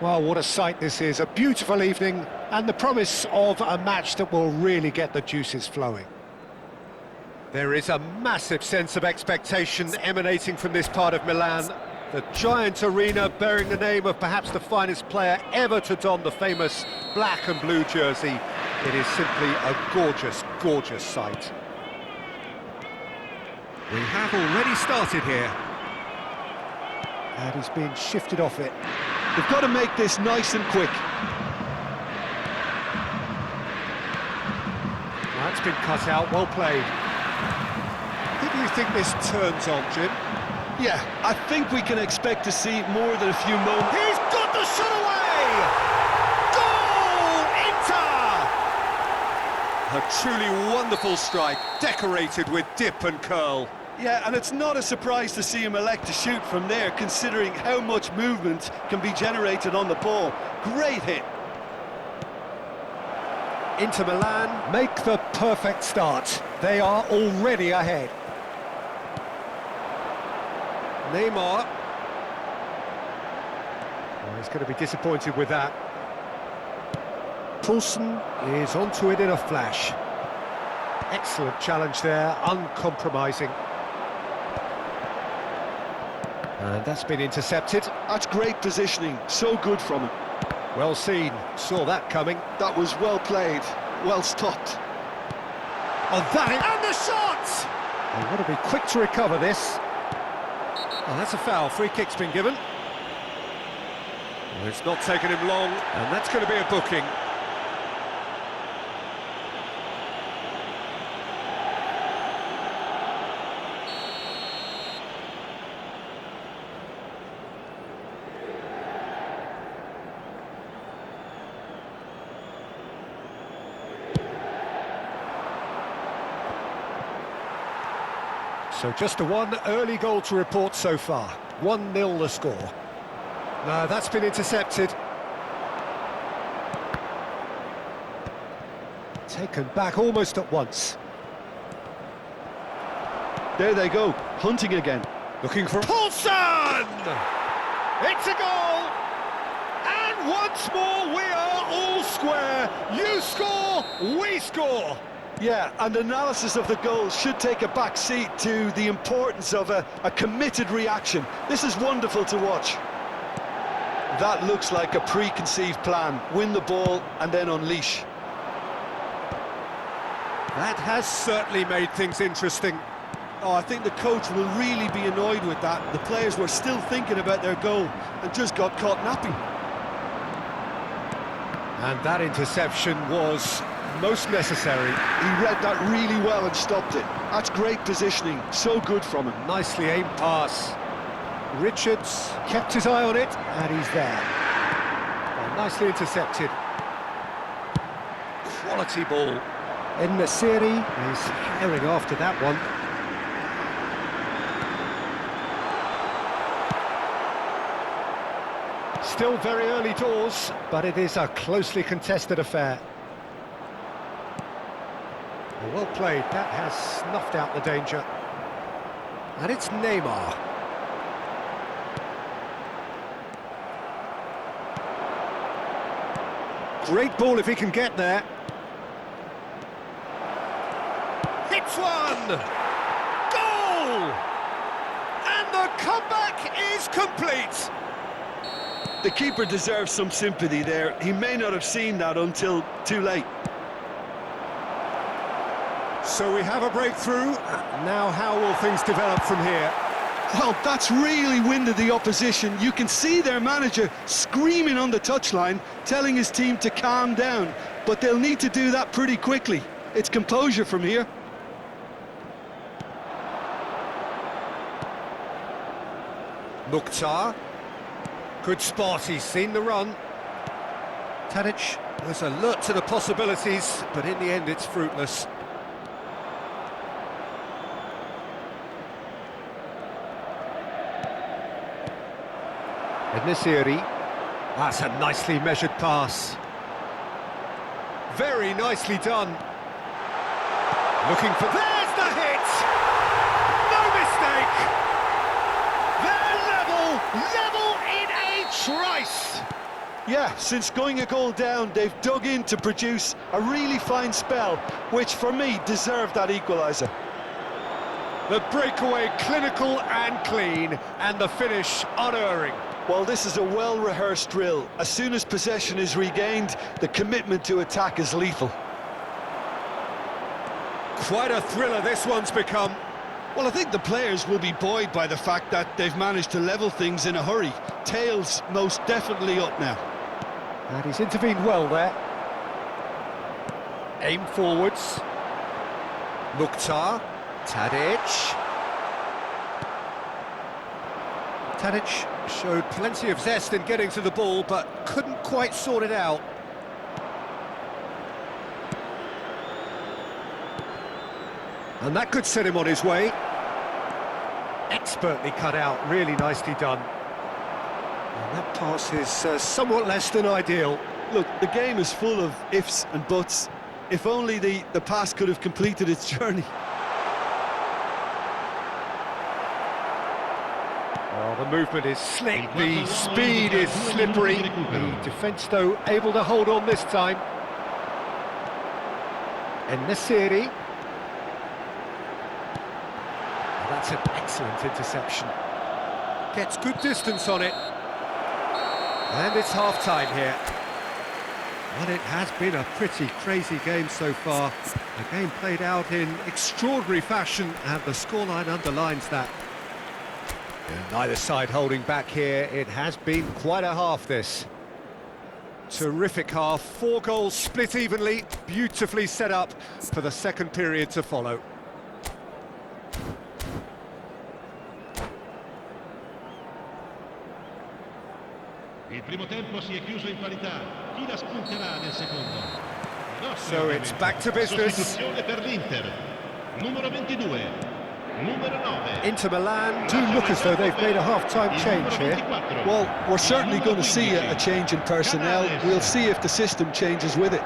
Well, what a sight this is. A beautiful evening and the promise of a match that will really get the juices flowing. There is a massive sense of expectation emanating from this part of Milan. The giant arena bearing the name of perhaps the finest player ever to don the famous black and blue jersey. It is simply a gorgeous, gorgeous sight. We have already started here. And he's being shifted off it. They've got to make this nice and quick. That's been cut out, well played. Who do you think this turns on, Jim? Yeah, I think we can expect to see more than a few moments. He's got the shot away! Goal! Inter! A truly wonderful strike, decorated with dip and curl. Yeah, and it's not a surprise to see him elect to shoot from there, considering how much movement can be generated on the ball. Great hit. Inter Milan make the perfect start. They are already ahead. Neymar. Oh, he's going to be disappointed with that. Poulsen is onto it in a flash. Excellent challenge there, uncompromising. And that's been intercepted. That's great positioning, so good from him. Well seen, saw that coming. That was well played, well stopped. Oh, that is... And the shot! They want to be quick to recover this. Oh, that's a foul, free kick's been given. Well, it's not taken him long, and that's going to be a booking. So just the one early goal to report so far. 1-0 the score. No, that's been intercepted. Taken back almost at once. There they go, hunting again. Looking for Poulsen! It's a goal! And once more we are all square. You score, we score. Yeah, and analysis of the goal should take a back seat to the importance of a committed reaction. This is wonderful to watch. That looks like a preconceived plan. Win the ball and then unleash. That has certainly made things interesting. Oh, I think the coach will really be annoyed with that. The players were still thinking about their goal and just got caught napping. And that interception was most necessary. He read that really well and stopped it. That's great positioning, so good from him. Nicely aimed pass. Richards kept his eye on it, and he's there. Well, nicely intercepted. Quality ball. En-Nesyri is herring after that one. Still very early doors, but it is a closely contested affair. Well played, that has snuffed out the danger. And it's Neymar. Great ball if he can get there. Hits one! Goal! And the comeback is complete! The keeper deserves some sympathy there. He may not have seen that until too late. So we have a breakthrough. Now how will things develop from here? Well, that's really winded the opposition. You can see their manager screaming on the touchline, telling his team to calm down. But they'll need to do that pretty quickly. It's composure from here. Mukhtar. Good spot, he's seen the run. Tadic was alert to the possibilities, but in the end it's fruitless. En-Nesyri. That's a nicely measured pass. Very nicely done. Looking for... There's the hit! No mistake! They're level in a trice! Yeah, since going a goal down, they've dug in to produce a really fine spell, which for me deserved that equaliser. The breakaway clinical and clean, and the finish unerring. Well, this is a well-rehearsed drill. As soon as possession is regained, the commitment to attack is lethal. Quite a thriller this one's become. Well, I think the players will be buoyed by the fact that they've managed to level things in a hurry. Tails most definitely up now. And he's intervened well there. Aim forwards. Mukhtar. Tadic. Tadic showed plenty of zest in getting to the ball, but couldn't quite sort it out. And that could set him on his way. Expertly cut out, really nicely done. And that pass is somewhat less than ideal. Look, the game is full of ifs and buts. If only the pass could have completed its journey. Well, the movement is slick, the speed is slippery. The defence, though, able to hold on this time. En-Nesyri. That's an excellent interception. Gets good distance on it. And it's half-time here. Well, it has been a pretty crazy game so far. A game played out in extraordinary fashion, and the scoreline underlines that. And neither side holding back here. It has been quite a half, this. Terrific half. 4 goals split evenly. Beautifully set up for the second period to follow. Il primo tempo si è chiuso in parità. Chi la spunterà nel secondo? So it's back to business. Sostituzione per l'Inter. Numero 22. Numero 9. Inter Milan do look as though they've made a half-time change here. Well, we're certainly going to see a change in personnel. We'll see if the system changes with it.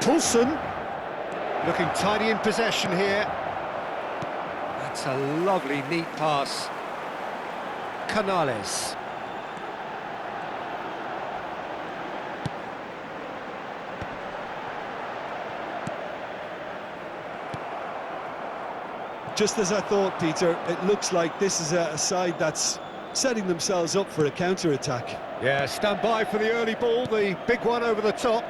Poulsen looking tidy in possession here. That's a lovely, neat pass. Canales. Just as I thought, Peter, it looks like this is a side that's setting themselves up for a counter-attack. Yeah, stand by for the early ball, the big one over the top.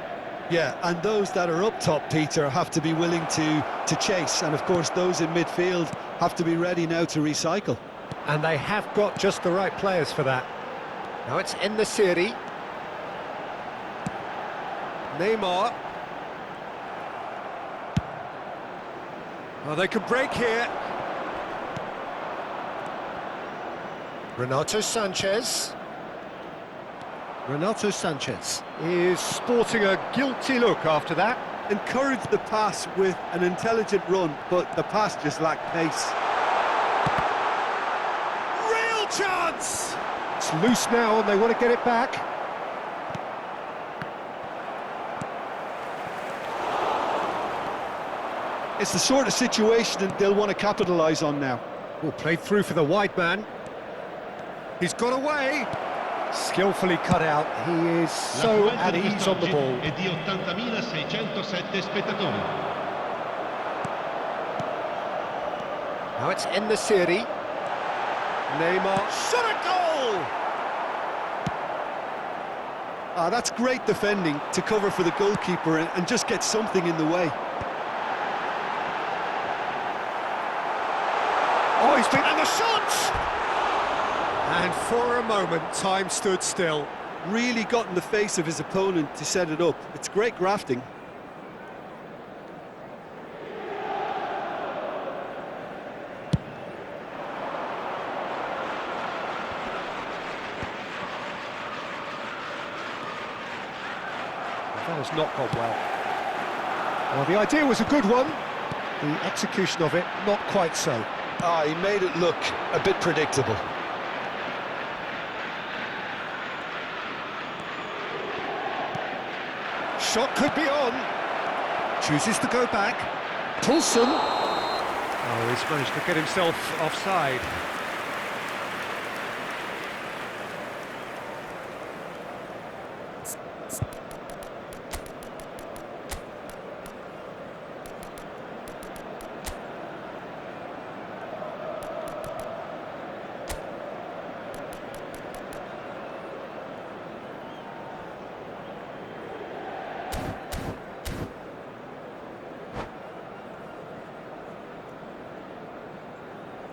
Yeah, and those that are up top, Peter, have to be willing to chase. And, of course, those in midfield have to be ready now to recycle. And they have got just the right players for that. Now it's En-Nesyri. Neymar. Oh, they can break here. Renato Sanchez. Renato Sanchez is sporting a guilty look after that. Encouraged the pass with an intelligent run, but the pass just lacked pace. Real chance! It's loose now and they want to get it back. It's the sort of situation that they'll want to capitalise on now. Oh, played through for the wide man. He's got away. Skillfully cut out. He is so at ease on the ball. È di 80.607 spettatori. Now it's En-Nesyri. Neymar. Shot a goal! That's great defending to cover for the goalkeeper and just get something in the way. Oh, he's been... And the shot! And for a moment, time stood still. Really got in the face of his opponent to set it up. It's great grafting. That has not gone well. Well, the idea was a good one. The execution of it, not quite so. He made it look a bit predictable. Shot could be on. Chooses to go back. Poulsen. Oh, he's managed to get himself offside.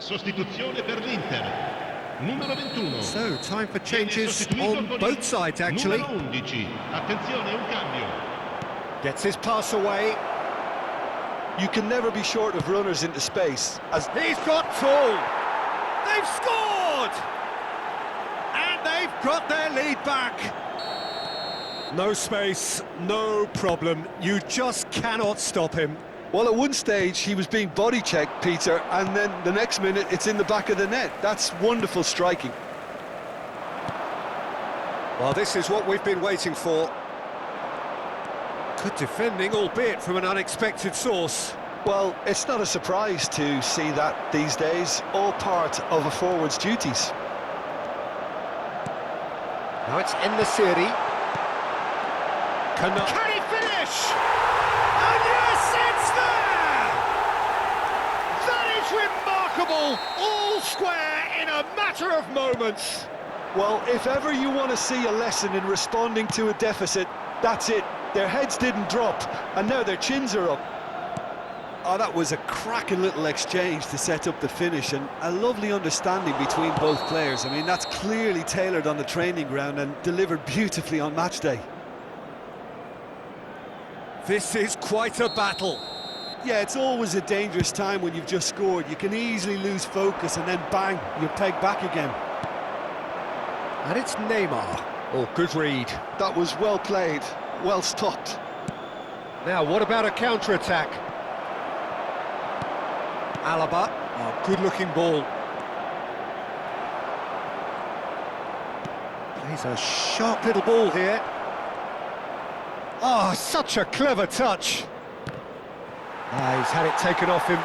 Sostituzione per l'Inter. Numero 21. So, time for Viene changes sostituito on con both il sides, actually. Numero 11. Attenzione, un cambio. Gets his pass away. You can never be short of runners into space, as He's got full. They've scored! And they've got their lead back. No space, no problem. You just cannot stop him. well, at one stage he was being body checked, Peter, and then the next minute it's in the back of the net. That's wonderful striking. Well, this is what we've been waiting for. Good defending, albeit from an unexpected source. Well, it's not a surprise to see that these days, all part of a forward's duties. Now it's En-Nesyri. Can he finish? And yes, it's there! That is remarkable! All square in a matter of moments. Well, if ever you want to see a lesson in responding to a deficit, that's it. Their heads didn't drop, and now their chins are up. Oh, that was a cracking little exchange to set up the finish, and a lovely understanding between both players. I mean, that's clearly tailored on the training ground and delivered beautifully on match day. This is quite a battle. Yeah, it's always a dangerous time when you've just scored. You can easily lose focus, and then bang, you're pegged back again. And it's Neymar. Oh, good read. That was well played, well stopped. Now, what about a counter-attack? Alaba. Oh, good-looking ball. Plays a sharp little ball here. Oh, such a clever touch. Ah, he's had it taken off him.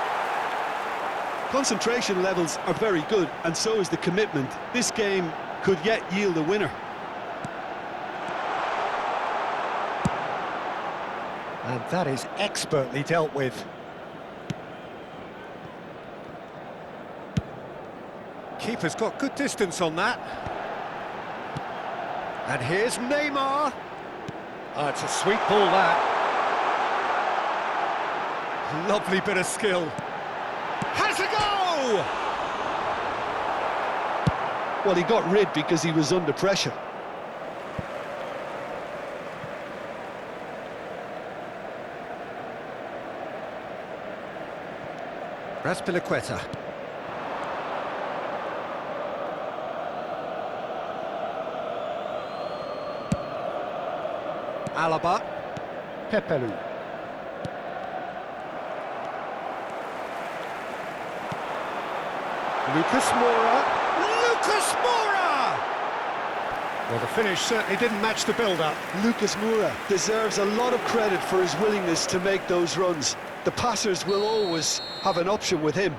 Concentration levels are very good, and so is the commitment. This game could yet yield a winner. And that is expertly dealt with. Keeper's got good distance on that. And here's Neymar. Oh, it's a sweet ball, that. Lovely bit of skill. Has a go! Well, he got rid because he was under pressure. Raspilicueta. Alaba. Pepelu. Lucas Moura. Lucas Moura! Well, the finish certainly didn't match the build-up. Lucas Moura deserves a lot of credit for his willingness to make those runs. The passers will always have an option with him.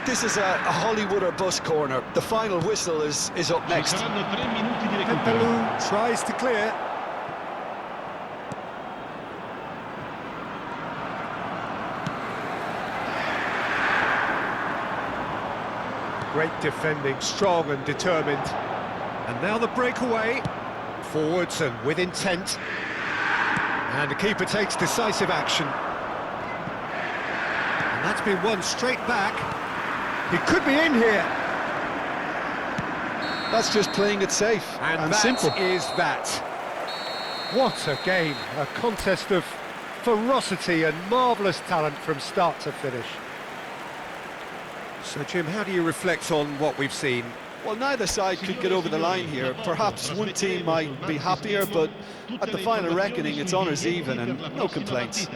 This is a Hollywood or bust corner. The final whistle is up next. Ci saranno 3 minuti di recupero. Pepelu tries to clear. Great defending, strong and determined. And now the breakaway. Forwards and with intent. And the keeper takes decisive action. And that's been won straight back. He could be in here. That's just playing it safe and that simple. is that. What a game. A contest of ferocity and marvellous talent from start to finish. So, Jim, how do you reflect on what we've seen? Well, neither side could get over the line here. Perhaps one team might be happier, but at the final reckoning, it's honours even and no complaints.